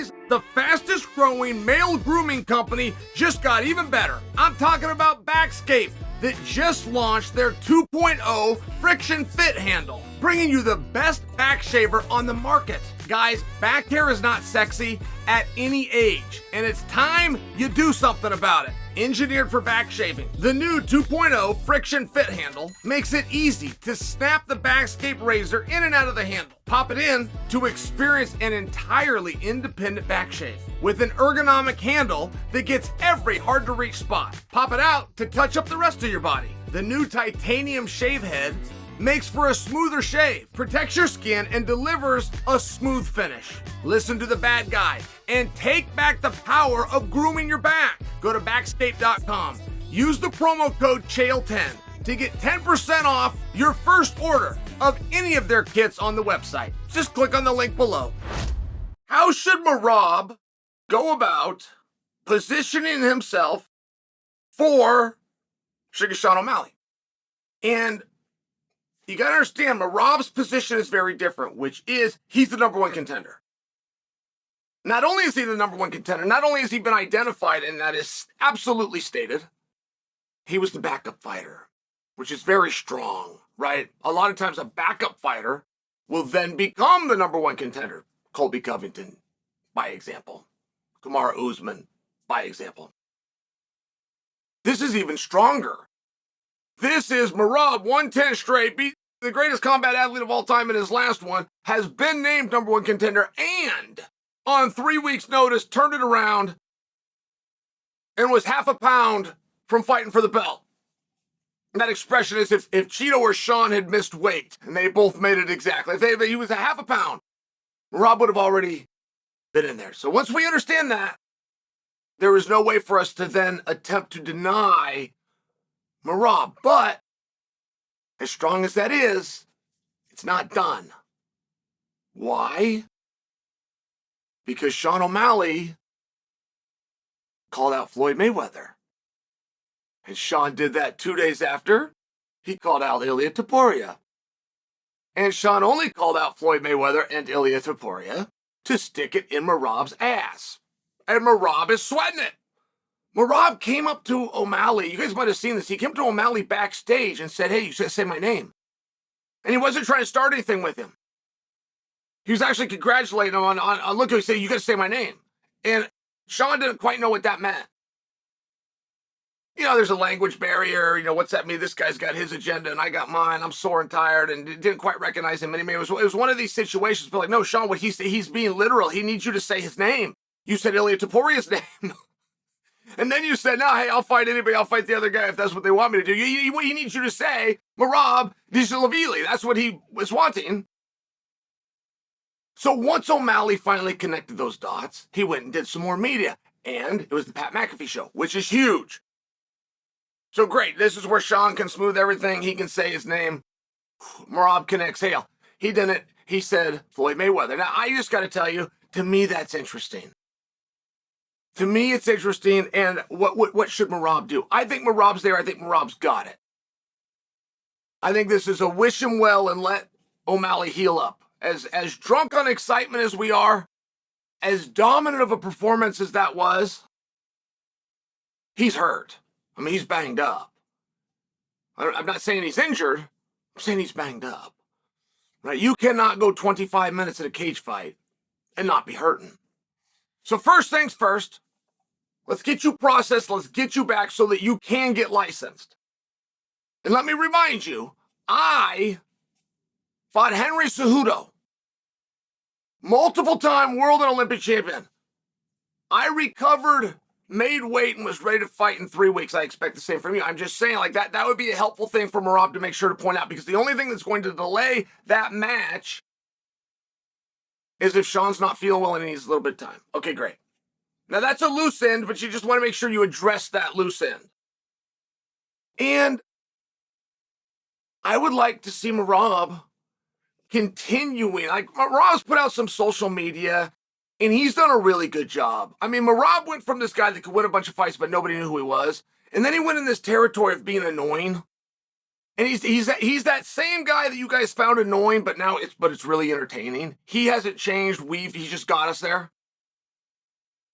Guys, the fastest growing male grooming company just got even better. I'm talking about Backscape that just launched their 2.0 friction fit handle, bringing you the best back shaver on the market. Guys, back hair is not sexy at any age, and it's time you do something about it. Engineered for back shaving, the new 2.0 friction fit handle makes it easy to snap the Backscape razor in and out of the handle. Pop it in to experience an entirely independent back shave with an ergonomic handle that gets every hard to reach spot. Pop it out to touch up the rest of your body. The new titanium shave head makes for a smoother shave, protects your skin, and delivers a smooth finish. Listen to the bad guy and take back the power of grooming your back. Go to Backscape.com. Use the promo code Chael10 to get 10% off your first order of any of their kits on the website. Just click on the link below. How should Merab go about positioning himself for Suga Sean O'Malley? And you got to understand, Merab's position is very different, which is he's the number one contender. Not only is he the number one contender, not only has he been identified, and that is absolutely stated, he was the backup fighter, which is very strong, right? A lot of times a backup fighter will then become the number one contender. Colby Covington, by example. Kamaru Usman, by example. This is even stronger. This is Merab, 110 straight, beat the greatest combat athlete of all time in his last one, has been named number one contender, and on 3 weeks' notice turned it around and was half a pound from fighting for the belt. And that expression is if Cheeto or Sean had missed weight, and they both made it exactly. If he was a half a pound, Merab would have already been in there. So once we understand that, there is no way for us to then attempt to deny Merab. But as strong as that is, it's not done. Why? Because Sean O'Malley called out Floyd Mayweather. And Sean did that 2 days after he called out Ilia Topuria. And Sean only called out Floyd Mayweather and Ilia Topuria to stick it in Merab's ass. And Merab is sweating it. Merab came up to O'Malley. You guys might have seen this. He came to O'Malley backstage and said, hey, you should say my name. And he wasn't trying to start anything with him. He was actually congratulating him on look, he said, you got to say my name. And Sean didn't quite know what that meant. You know, there's a language barrier. You know, what's that mean? This guy's got his agenda and I got mine. I'm sore and tired and didn't quite recognize him. And it was one of these situations. But like, no, Sean, what he's being literal. He needs you to say his name. You said Ilia Topuria's name. And then you said, no, hey, I'll fight anybody. I'll fight the other guy if that's what they want me to do. He needs you to say Merab Dvalishvili. That's what he was wanting. So once O'Malley finally connected those dots, he went and did some more media. And it was the Pat McAfee show, which is huge. So great. This is where Sean can smooth everything. He can say his name. Merab can exhale. He didn't. He said Floyd Mayweather. Now, I just got to tell you, to me, that's interesting. To me, it's interesting. And what should Merab do? I think Merab's there. I think Merab's got it. I think this is a wish him well and let O'Malley heal up. As drunk on excitement as we are, as dominant of a performance as that was, he's hurt. I mean, he's banged up. I'm not saying he's injured. I'm saying he's banged up. Right? You cannot go 25 minutes in a cage fight and not be hurting. So first things first, let's get you processed. Let's get you back so that you can get licensed. And let me remind you, I fought Henry Cejudo, multiple-time world and Olympic champion. I recovered, made weight, and was ready to fight in 3 weeks. I expect the same from you. I'm just saying, like, that would be a helpful thing for Merab to make sure to point out, because the only thing that's going to delay that match is if Sean's not feeling well and he needs a little bit of time. Okay, great. Now, that's a loose end, but you just want to make sure you address that loose end. And I would like to see Merab continuing. Like, Merab's put out some social media, and he's done a really good job. I mean, Merab went from this guy that could win a bunch of fights, but nobody knew who he was. And then he went in this territory of being annoying. And he's that same guy that you guys found annoying, but now it's really entertaining. He hasn't changed. He's just got us there.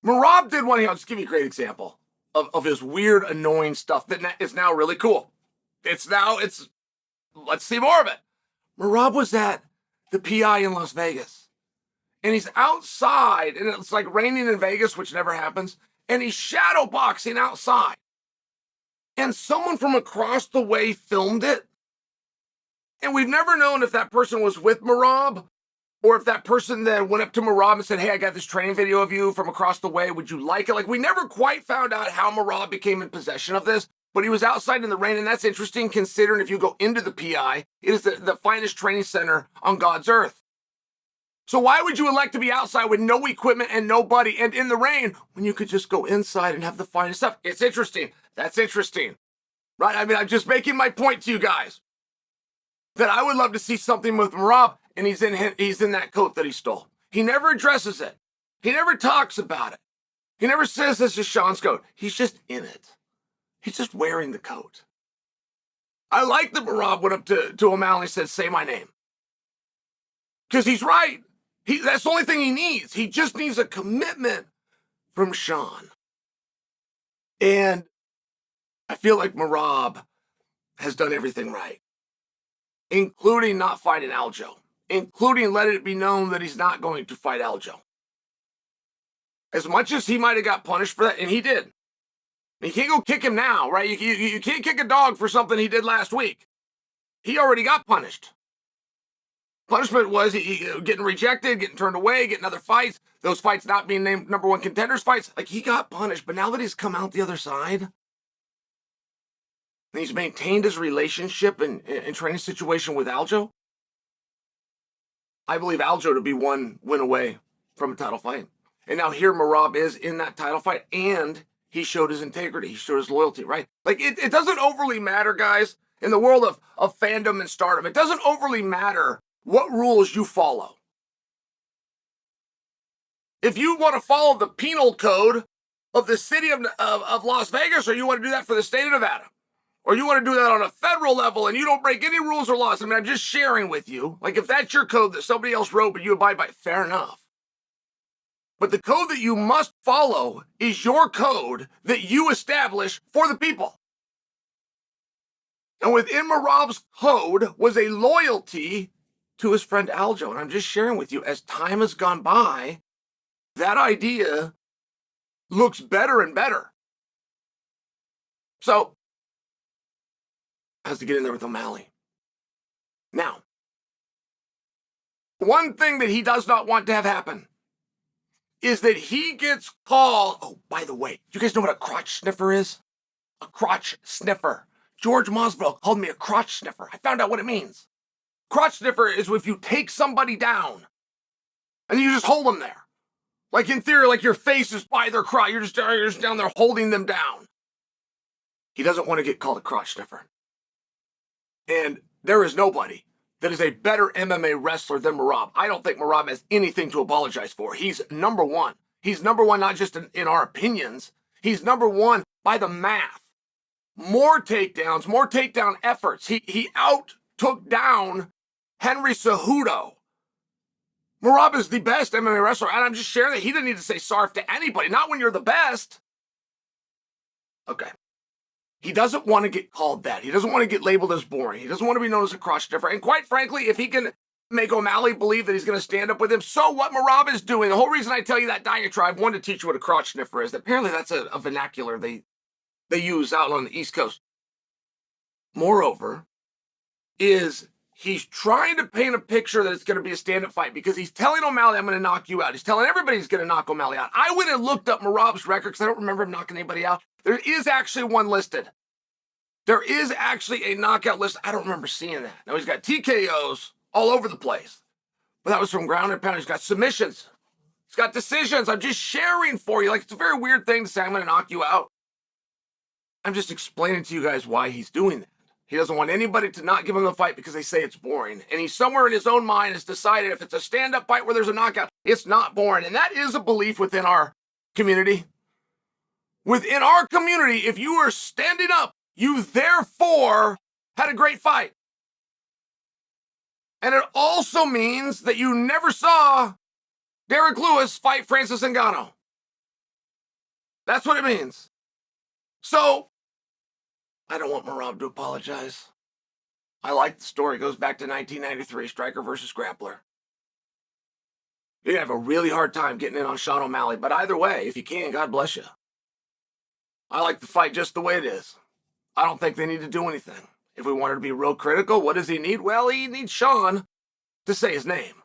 Merab did one here. I'll just give you a great example of his weird, annoying stuff that is now really cool. Let's see more of it. Merab was at the PI in Las Vegas. And he's outside, and it's like raining in Vegas, which never happens. And he's shadow boxing outside. And someone from across the way filmed it. And we've never known if that person was with Merab or if that person then went up to Merab and said, hey, I got this training video of you from across the way. Would you like it? Like, we never quite found out how Merab became in possession of this, but he was outside in the rain. And that's interesting considering if you go into the PI, it is the finest training center on God's earth. So why would you elect to be outside with no equipment and nobody and in the rain when you could just go inside and have the finest stuff? It's interesting. That's interesting, right? I mean, I'm just making my point to you guys that I would love to see something with Merab, and he's in that coat that he stole. He never addresses it. He never talks about it. He never says this is Sean's coat. He's just in it. He's just wearing the coat. I like that Merab went up to O'Malley and said, say my name. Because he's right. That's the only thing he needs. He just needs a commitment from Sean. And I feel like Merab has done everything right, including not fighting Aljo, including letting it be known that he's not going to fight Aljo. As much as he might have got punished for that, and he did. You can't go kick him now, right? You can't kick a dog for something he did last week. He already got punished. Punishment was he getting rejected, getting turned away, getting other fights. Those fights not being named number one contenders fights. Like, he got punished, but now that he's come out the other side, and he's maintained his relationship and training situation with Aljo, I believe Aljo to be one win away from a title fight. And now here Merab is in that title fight, and he showed his integrity. He showed his loyalty, right? Like, it doesn't overly matter, guys, in the world of fandom and stardom. It doesn't overly matter what rules you follow. If you want to follow the penal code of the city of Las Vegas, or you want to do that for the state of Nevada, or you want to do that on a federal level and you don't break any rules or laws, I mean, I'm just sharing with you. Like, if that's your code that somebody else wrote but you abide by, fair enough. But the code that you must follow is your code that you establish for the people. And within Merab's code was a loyalty to his friend Aljo. And I'm just sharing with you, as time has gone by, that idea looks better and better. So, has to get in there with O'Malley. Now, one thing that he does not want to have happen is that he gets called. Oh, by the way, you guys know what a crotch sniffer is? A crotch sniffer. George Masvidal called me a crotch sniffer. I found out what it means. Crotch sniffer is if you take somebody down and you just hold them there. Like, in theory, like your face is by their crotch. You're just down there holding them down. He doesn't want to get called a crotch sniffer. And there is nobody that is a better MMA wrestler than Merab. I don't think Merab has anything to apologize for. He's number one. He's number one not just in our opinions. He's number one by the math. More takedowns, more takedown efforts. He took down Henry Cejudo. Merab is the best MMA wrestler, and I'm just sharing that he didn't need to say sorry to anybody, not when you're the best. Okay. He doesn't want to get called that. He doesn't want to get labeled as boring. He doesn't want to be known as a crotch sniffer. And quite frankly, if he can make O'Malley believe that he's going to stand up with him, so what Merab is doing. The whole reason I tell you that diatribe, one, to teach you what a crotch sniffer is. Apparently that's a vernacular they use out on the East Coast. Moreover, is he's trying to paint a picture that it's going to be a stand-up fight because he's telling O'Malley, I'm going to knock you out. He's telling everybody he's going to knock O'Malley out. I went and looked up Merab's record because I don't remember him knocking anybody out. There is actually one listed. There is actually a knockout list. I don't remember seeing that. Now, he's got TKOs all over the place. But that was from ground and pound. He's got submissions. He's got decisions. I'm just sharing for you. Like, it's a very weird thing to say, I'm going to knock you out. I'm just explaining to you guys why he's doing that. He doesn't want anybody to not give him the fight because they say it's boring. And he somewhere in his own mind has decided if it's a stand-up fight where there's a knockout, it's not boring. And that is a belief within our community. Within our community, if you are standing up, you therefore had a great fight. And it also means that you never saw Derek Lewis fight Francis Ngannou. That's what it means. So, I don't want Merab to apologize. I like the story. It goes back to 1993, striker versus grappler. You're going to have a really hard time getting in on Sean O'Malley, but either way, if you can, God bless you. I like the fight just the way it is. I don't think they need to do anything. If we wanted to be real critical, what does he need? Well, he needs Sean to say his name.